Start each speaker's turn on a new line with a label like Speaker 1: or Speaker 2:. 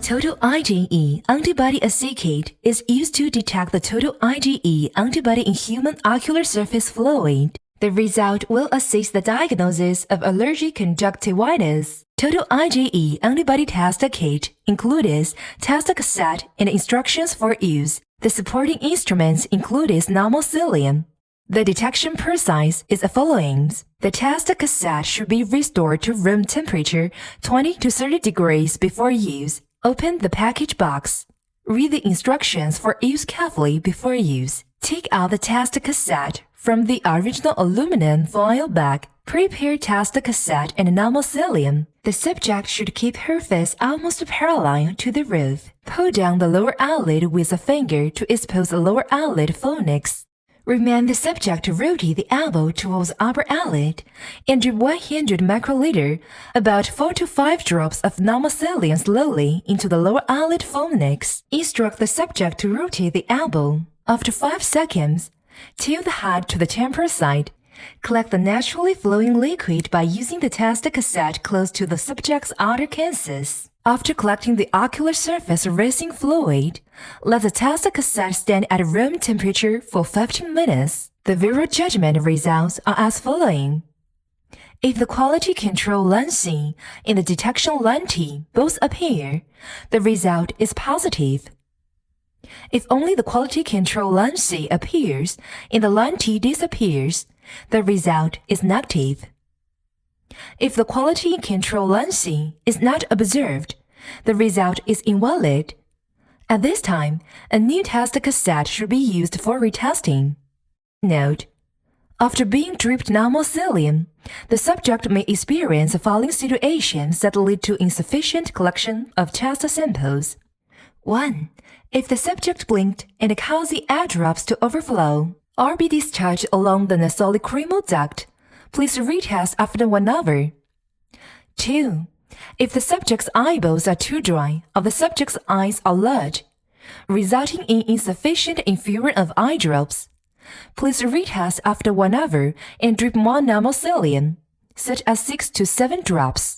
Speaker 1: Total IgE Antibody Assay Kit is used to detect the total IgE antibody in human ocular surface fluid. The result will assist the diagnosis of allergic conjunctivitis. Total IgE Antibody Test Kit includes test cassette and instructions for use. The supporting instruments include normal cilium. The detection process is as follows. The test cassette should be restored to room temperature 20 to 30 degrees before use. Open the package box. Read the instructions for use carefully before use. Take out the test cassette from the original aluminum foil bag. Prepare test cassette and normal cilium. The subject should keep her face almost parallel to the roof. Pull down the lower eyelid with a finger to expose the lower eyelid fornix. Remind the subject to rotate the elbow towards upper eyelid and drip 100 microliter, about 4 to 5 drops of normal cilium slowly into the lower eyelid fornix. Instruct the subject to rotate the elbow. After 5 seconds, tilt the head to the temporal side. Collect the naturally flowing liquid by using the test cassette close to the subject's outer canthus. After collecting the ocular surface racing fluid, let the test cassette stand at room temperature for 15 minutes. The viral judgment results are as following. If the quality control lensing and the detection lentille both appear, the result is positive. If only the quality control lensing appears and the lentille disappears, the result is negative. If the quality control lensing is not observed, the result is invalid. At this time, a new test cassette should be used for retesting. Note: after being dripped normal cilium, the subject may experience the following situations that lead to insufficient collection of test samples. 1. If the subject blinked and caused the eye drops to overflow or be discharged along the nasolacrimal duct, please retest after 1 hour. 2. If the subject's eyeballs are too dry or the subject's eyes are large, resulting in insufficient infusion of eye drops, please retest after 1 hour and drip more normal cilium, such as 6 to 7 drops.